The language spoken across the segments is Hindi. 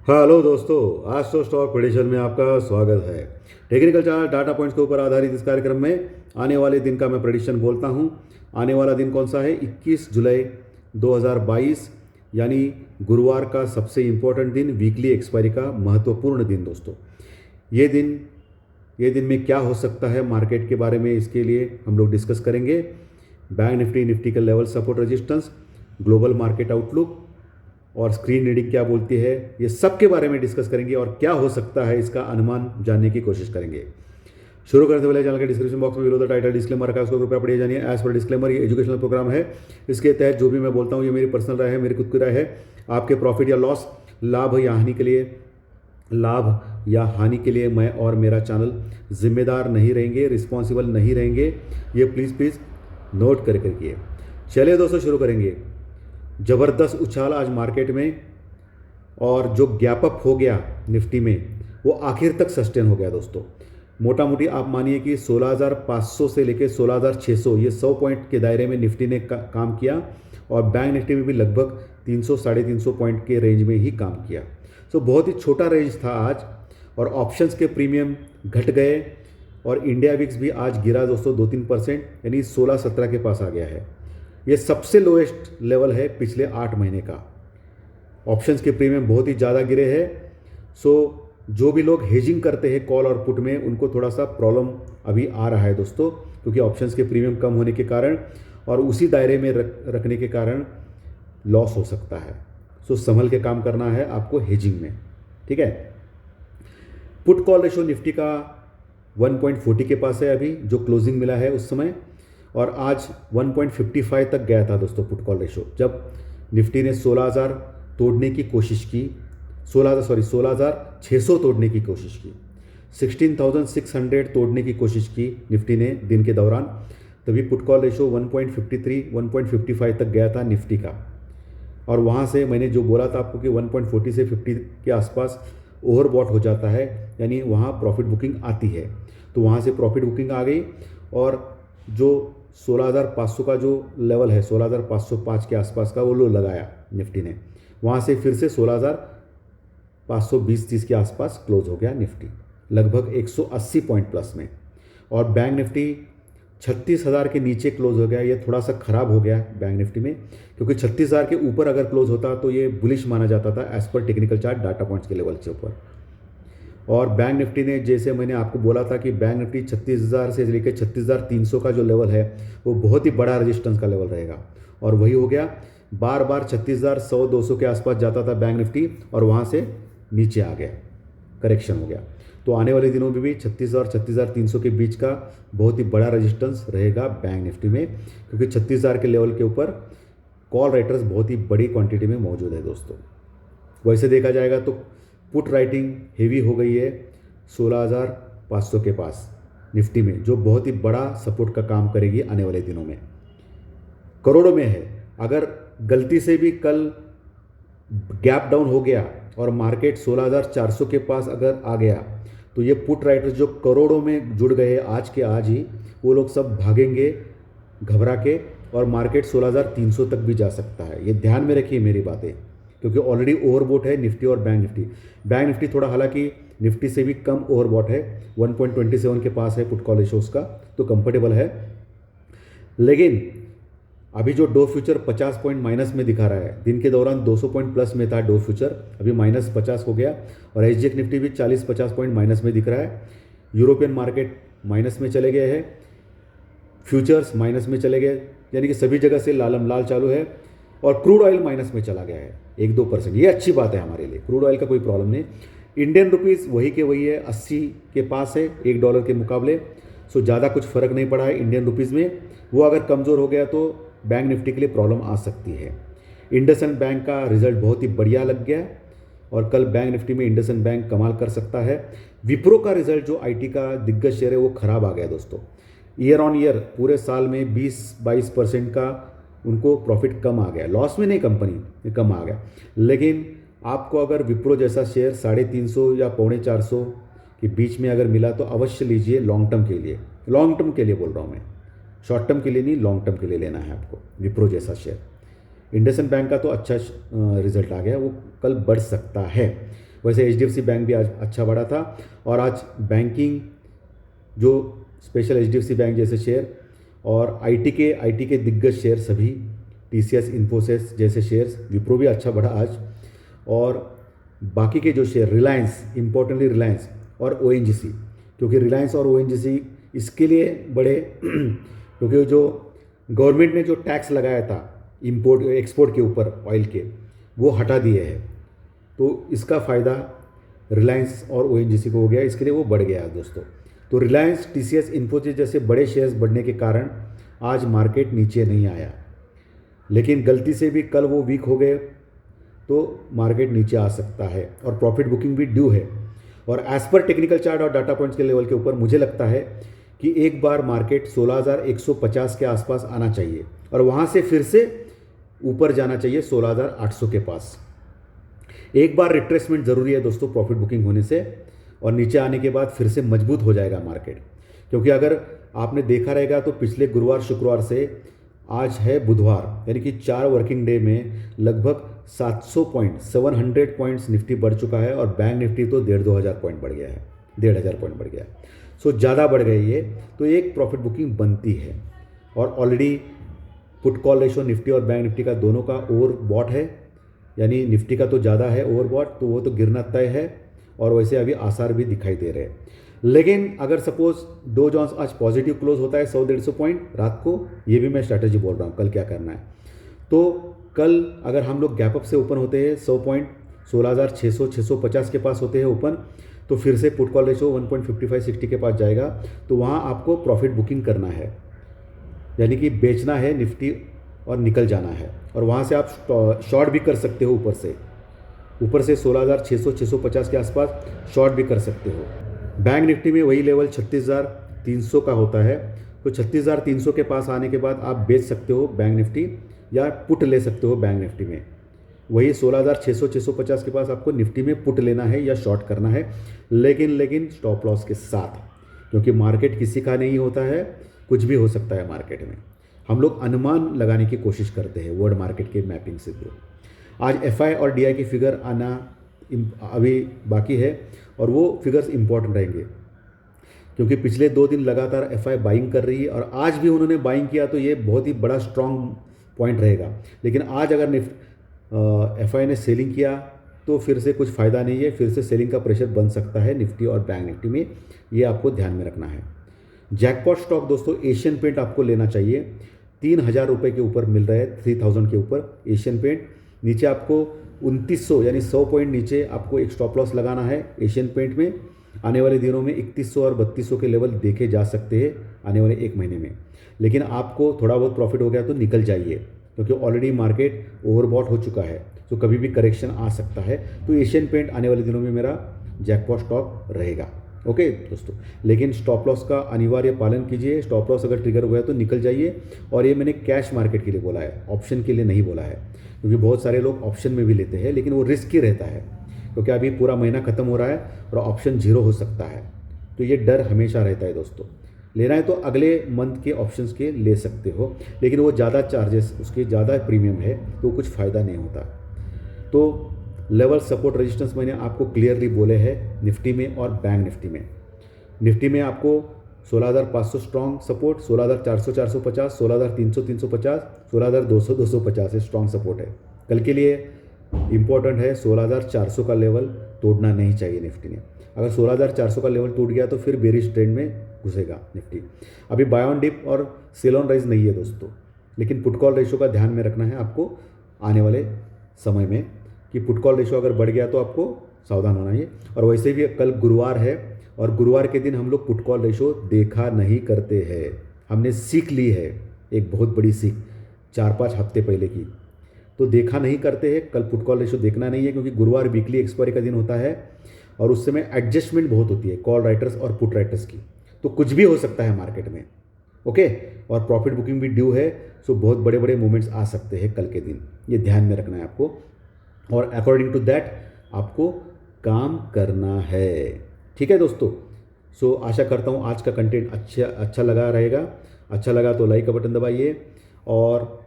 हेलो दोस्तों, आज तो स्टॉक प्रेडिक्शन में आपका स्वागत है। टेक्निकल चार्ट डाटा पॉइंट्स के ऊपर आधारित इस कार्यक्रम में आने वाले दिन का मैं प्रेडिक्शन बोलता हूं। आने वाला दिन कौन सा है? 21 जुलाई 2022, यानी गुरुवार का सबसे इम्पोर्टेंट दिन, वीकली एक्सपायरी का महत्वपूर्ण दिन दोस्तों। ये दिन ये दिन में क्या हो सकता है मार्केट के बारे में, इसके लिए हम लोग डिस्कस करेंगे। बैंक निफ्टी के level, support, resistance, global market outlook और स्क्रीन रीडिंग क्या बोलती है, ये सब के बारे में डिस्कस करेंगे और क्या हो सकता है इसका अनुमान जानने की कोशिश करेंगे। शुरू करते पहले चैनल के डिस्क्रिप्शन बॉक्स में विरोध टाइटल डिस्क्लेमर रखा है, उसको कृपया पढ़िए जानिए। एज पर डिस्क्लेमर, ये एजुकेशनल प्रोग्राम है। इसके तहत जो भी मैं बोलता हूँ ये मेरी पर्सनल राय है, मेरी खुद की राय है। आपके प्रॉफिट या लॉस, लाभ या हानि के लिए मैं और मेरा चैनल जिम्मेदार नहीं रहेंगे, रिस्पॉन्सिबल नहीं रहेंगे। ये प्लीज़ नोट करके रखिए। चलिए दोस्तों, शुरू करेंगे। ज़बरदस्त उछाल आज मार्केट में, और जो गैप अप हो गया निफ्टी में वो आखिर तक सस्टेन हो गया दोस्तों। मोटा मोटी आप मानिए कि 16,500 से लेकर 16,600, ये 100 पॉइंट के दायरे में निफ्टी ने काम किया, और बैंक निफ्टी में भी लगभग 300 साढ़े 300 पॉइंट के रेंज में ही काम किया। सो बहुत ही छोटा रेंज था आज, और ऑप्शंस के प्रीमियम घट गए, और इंडिया विक्स भी आज गिरा दोस्तों 2-3%, यानी 16-17 के पास आ गया है। ये सबसे लोएस्ट लेवल है पिछले 8 महीने का। ऑप्शंस के प्रीमियम बहुत ही ज़्यादा गिरे हैं। सो जो भी लोग हेजिंग करते हैं कॉल और पुट में, उनको थोड़ा सा प्रॉब्लम अभी आ रहा है दोस्तों, क्योंकि ऑप्शंस के प्रीमियम कम होने के कारण और उसी दायरे में रखने के कारण लॉस हो सकता है। सो संभल के काम करना है आपको हेजिंग में, ठीक है। पुट कॉल रेशो निफ्टी का 1.40 के पास है अभी, जो क्लोजिंग मिला है उस समय, और आज 1.55 तक गया था दोस्तों पुट कॉल रेशो, जब निफ्टी ने 16,000 तोड़ने की कोशिश की, 16,600 तोड़ने की कोशिश की, 16,600 तोड़ने की कोशिश की निफ्टी ने दिन के दौरान। तभी पुट कॉल रेशो 1.53 1.55 तक गया था निफ्टी का, और वहाँ से मैंने जो बोला था आपको कि 1.40 से 50 के आसपास ओवरबॉट हो जाता है, यानी वहाँ प्रॉफिट बुकिंग आती है। तो वहाँ से प्रॉफिट बुकिंग आ गई, और जो 16,500 का जो लेवल है, 16,505 के आसपास का वो लो लगाया निफ्टी ने, वहाँ से फिर से 16,520-30 के आसपास क्लोज हो गया निफ्टी, लगभग 180 पॉइंट प्लस में। और बैंक निफ्टी 36,000 के नीचे क्लोज हो गया। ये थोड़ा सा ख़राब हो गया बैंक निफ्टी में, क्योंकि 36,000 के ऊपर अगर क्लोज होता तो ये बुलिश माना जाता था as per technical chart data points के लेवल के ऊपर। और बैंक निफ्टी ने, जैसे मैंने आपको बोला था कि बैंक निफ्टी 36,000 से लेकर 36,300 का जो लेवल है वो बहुत ही बड़ा रेजिस्टेंस का लेवल रहेगा, और वही हो गया। बार बार 36,100-200 के आसपास जाता था बैंक निफ्टी, और वहाँ से नीचे आ गया, करेक्शन हो गया। तो आने वाले दिनों में भी 36,000 और 36,300 के बीच का बहुत ही बड़ा रेजिस्टेंस रहेगा बैंक निफ्टी में, क्योंकि 36,000 के लेवल के ऊपर कॉल राइटर्स बहुत ही बड़ी क्वांटिटी में मौजूद है दोस्तों। वैसे देखा जाएगा तो पुट राइटिंग हेवी हो गई है 16,500 के पास निफ्टी में, जो बहुत ही बड़ा सपोर्ट का काम करेगी आने वाले दिनों में। करोड़ों में है। अगर गलती से भी कल गैप डाउन हो गया और मार्केट 16,400 के पास अगर आ गया, तो ये पुट राइटर्स जो करोड़ों में जुड़ गए आज के आज ही, वो लोग सब भागेंगे घबरा के, और मार्केट 16,300 तक भी जा सकता है। ये ध्यान में रखिए मेरी बातें, क्योंकि ऑलरेडी ओवरबॉट है निफ्टी और बैंक निफ्टी। बैंक निफ्टी थोड़ा, हालांकि निफ्टी से भी कम ओवरबॉट है, 1.27 के पास है पुट कॉल रेशोस का, तो कंफर्टेबल है। लेकिन अभी जो डो फ्यूचर 50 पॉइंट माइनस में दिखा रहा है, दिन के दौरान 200 पॉइंट प्लस में था डो फ्यूचर, अभी -50 हो गया, और एसजीएक्स निफ्टी भी 40-50 पॉइंट माइनस में दिख रहा है। यूरोपियन मार्केट माइनस में चले गए हैं, फ्यूचर्स माइनस में चले गए, यानी कि सभी जगह से लालम लाल चालू है। और क्रूड ऑयल माइनस में चला गया है 1-2%। ये अच्छी बात है हमारे लिए, क्रूड ऑयल का कोई प्रॉब्लम नहीं। इंडियन रुपीज़ वही के वही है, 80 के पास है $1 के मुकाबले। सो ज़्यादा कुछ फ़र्क नहीं पड़ा है इंडियन रुपीज़ में। वो अगर कमज़ोर हो गया तो बैंक निफ्टी के लिए प्रॉब्लम आ सकती है। इंडसइंड बैंक का रिजल्ट बहुत ही बढ़िया लग गया, और कल बैंक निफ्टी में इंडसइंड बैंक कमाल कर सकता है। विप्रो का रिजल्ट, जो आईटी का दिग्गज शेयर है, वो ख़राब आ गया दोस्तों। ईयर ऑन ईयर पूरे साल में 20-22% का उनको प्रॉफिट कम आ गया, लॉस में नहीं, कंपनी कम आ गया। लेकिन आपको अगर विप्रो जैसा शेयर 350 या 450 के बीच में अगर मिला तो अवश्य लीजिए, लॉन्ग टर्म के लिए। लॉन्ग टर्म के लिए बोल रहा हूँ मैं, शॉर्ट टर्म के लिए नहीं, लॉन्ग टर्म के लिए लेना है आपको विप्रो जैसा शेयर। इंडसइंड बैंक का तो अच्छा रिजल्ट आ गया, वो कल बढ़ सकता है। वैसे HDFC बैंक भी आज अच्छा बढ़ा था। और आज बैंकिंग जो स्पेशल HDFC बैंक जैसे शेयर और IT के दिग्गज शेयर सभी, TCS इन्फोसिस जैसे शेयर्स, विप्रो भी अच्छा बढ़ा आज। और बाकी के जो शेयर रिलायंस, इम्पोर्टेंटली रिलायंस और ONGC, क्योंकि रिलायंस और ONGC इसके लिए बड़े क्योंकि जो गवर्नमेंट ने जो टैक्स लगाया था इंपोर्ट एक्सपोर्ट के ऊपर ऑयल के, वो हटा दिए हैं, तो इसका फ़ायदा रिलायंस और ONGC को हो गया, इसके लिए वो बढ़ गया दोस्तों। तो रिलायंस, TCS इन्फोसिस जैसे बड़े शेयर्स बढ़ने के कारण आज मार्केट नीचे नहीं आया, लेकिन गलती से भी कल वो वीक हो गए तो मार्केट नीचे आ सकता है और प्रॉफिट बुकिंग भी ड्यू है। और एज पर टेक्निकल चार्ट और डाटा पॉइंट्स के लेवल के ऊपर मुझे लगता है कि एक बार मार्केट 16,150 के आसपास आना चाहिए और वहाँ से फिर से ऊपर जाना चाहिए 16,800 के पास। एक बार रिट्रेसमेंट ज़रूरी है दोस्तों प्रॉफिट बुकिंग होने से, और नीचे आने के बाद फिर से मजबूत हो जाएगा मार्केट। क्योंकि अगर आपने देखा रहेगा तो पिछले गुरुवार शुक्रवार से आज है बुधवार, यानी कि 4 वर्किंग डे में लगभग 700 पॉइंट्स निफ्टी बढ़ चुका है और बैंक निफ्टी तो 1,500 पॉइंट बढ़ गया है, 1,500 पॉइंट बढ़ गया है। सो ज़्यादा बढ़ गई है, तो एक प्रॉफिट बुकिंग बनती है। और already put call ratio Nifty और बैंक निफ्टी का दोनों का ओवर बॉट है, यानी निफ्टी का तो ज़्यादा है ओवर बॉट, तो वो तो गिरना तय है और वैसे अभी आसार भी दिखाई दे रहे हैं। लेकिन अगर सपोज डो जोन्स आज पॉजिटिव क्लोज होता है 100-150 पॉइंट रात को, ये भी मैं स्ट्रैटेजी बोल रहा हूँ कल क्या करना है। तो कल अगर हम लोग गैप अप से ओपन होते हैं 100 पॉइंट 16,600-650 के पास होते हैं ओपन, तो फिर से पुट कॉल रेशो 1.55-60 के पास जाएगा, तो वहाँ आपको प्रॉफिट बुकिंग करना है, यानी कि बेचना है निफ्टी और निकल जाना है। और वहाँ से आप शॉर्ट भी कर सकते हो, ऊपर से 16,600-650 के आसपास शॉर्ट भी कर सकते हो। बैंक निफ्टी में वही लेवल 36,300 का होता है, तो 36,300 के पास आने के बाद आप बेच सकते हो बैंक निफ्टी या पुट ले सकते हो बैंक निफ्टी में। वही 16,600-650 के पास आपको निफ्टी में पुट लेना है या शॉर्ट करना है, लेकिन स्टॉप लॉस के साथ, क्योंकि मार्केट किसी का नहीं होता है, कुछ भी हो सकता है मार्केट में। हम लोग अनुमान लगाने की कोशिश करते हैं वर्ल्ड मार्केट के मैपिंग से थ्रू। आज FI और DI की फिगर आना अभी बाकी है और वो फिगर्स इंपॉर्टेंट रहेंगे, क्योंकि पिछले 2 दिन लगातार FI बाइंग कर रही है और आज भी उन्होंने बाइंग किया, तो ये बहुत ही बड़ा स्ट्रॉन्ग पॉइंट रहेगा। लेकिन आज अगर FI ने सेलिंग किया तो फिर से कुछ फ़ायदा नहीं है, फिर से सेलिंग का प्रेशर बन सकता है निफ्टी और बैंक निफ्टी में, ये आपको ध्यान में रखना है। जैकपॉट स्टॉक दोस्तों एशियन पेंट आपको लेना चाहिए, 3,000 रुपये के ऊपर मिल रहा है, 3,000 के ऊपर एशियन पेंट। नीचे आपको 2,900 यानी 100 पॉइंट नीचे आपको एक स्टॉप लॉस लगाना है एशियन पेंट में। आने वाले दिनों में 3100 और 3200 के लेवल देखे जा सकते हैं आने वाले 1 महीने में। लेकिन आपको थोड़ा बहुत प्रॉफिट हो गया तो निकल जाइए, क्योंकि ऑलरेडी मार्केट ओवरबॉट हो चुका है, तो कभी भी करेक्शन आ सकता है। तो एशियन पेंट आने वाले दिनों में मेरा जैकपॉट स्टॉक रहेगा। ओके दोस्तों, लेकिन स्टॉप लॉस का अनिवार्य पालन कीजिए। स्टॉप लॉस अगर ट्रिगर हुआ है तो निकल जाइए। और ये मैंने कैश मार्केट के लिए बोला है, ऑप्शन के लिए नहीं बोला है, क्योंकि बहुत सारे लोग ऑप्शन में भी लेते हैं, लेकिन वो रिस्क ही रहता है, क्योंकि अभी पूरा महीना खत्म हो रहा है और ऑप्शन 0 हो सकता है। तो ये डर हमेशा रहता है दोस्तों। लेना है तो अगले मंथ के ऑप्शंस के ले सकते हो, लेकिन वो ज़्यादा चार्जेस, उसके ज़्यादा प्रीमियम है, तो कुछ फ़ायदा नहीं होता। तो लेवल सपोर्ट रेजिस्टेंस मैंने आपको क्लियरली बोले हैं निफ्टी में और बैंक निफ्टी में। निफ्टी में आपको 16,500 स्ट्रॉन्ग सपोर्ट, 16,400-450, 16,300-350, 16,200-250 स्ट्रॉन्ग सपोर्ट है। कल के लिए इंपॉर्टेंट है 16,400 का लेवल तोड़ना नहीं चाहिए निफ्टी ने। अगर 16,400 का लेवल टूट गया तो फिर बेरिश ट्रेंड में घुसेगा निफ्टी। अभी बाय ऑन डिप और सेल ऑन राइज नहीं है दोस्तों, लेकिन पुट कॉल रेशो का ध्यान में रखना है आपको आने वाले समय में, कि पुट कॉल रेशो अगर बढ़ गया तो आपको सावधान होना है। और वैसे भी कल गुरुवार है और गुरुवार के दिन हम लोग पुट कॉल रेशो देखा नहीं करते हैं। हमने सीख ली है, एक बहुत बड़ी सीख 4-5 हफ्ते पहले की, तो देखा नहीं करते हैं। कल पुट कॉल रेशो देखना नहीं है, क्योंकि गुरुवार वीकली एक्सपायरी का दिन होता है और उस समय एडजस्टमेंट बहुत होती है कॉल राइटर्स और पुट राइटर्स की, तो कुछ भी हो सकता है मार्केट में। ओके, और प्रॉफिट बुकिंग भी ड्यू है, सो बहुत बड़े बड़े मूवमेंट्स आ सकते हैं कल के दिन, ये ध्यान में रखना है आपको। और अकॉर्डिंग टू दैट आपको काम करना है। ठीक है दोस्तों, सो आशा करता हूँ आज का कंटेंट अच्छा लगा रहेगा। अच्छा लगा तो लाइक का बटन दबाइए, और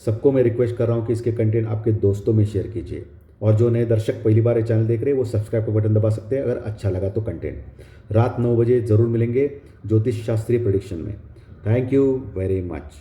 सबको मैं रिक्वेस्ट कर रहा हूँ कि इसके कंटेंट आपके दोस्तों में शेयर कीजिए। और जो नए दर्शक पहली बार ये चैनल देख रहे हैं वो सब्सक्राइब का बटन दबा सकते हैं अगर अच्छा लगा तो कंटेंट। रात 9 बजे ज़रूर मिलेंगे ज्योतिष शास्त्रीय प्रेडिक्शन में। Thank you very much.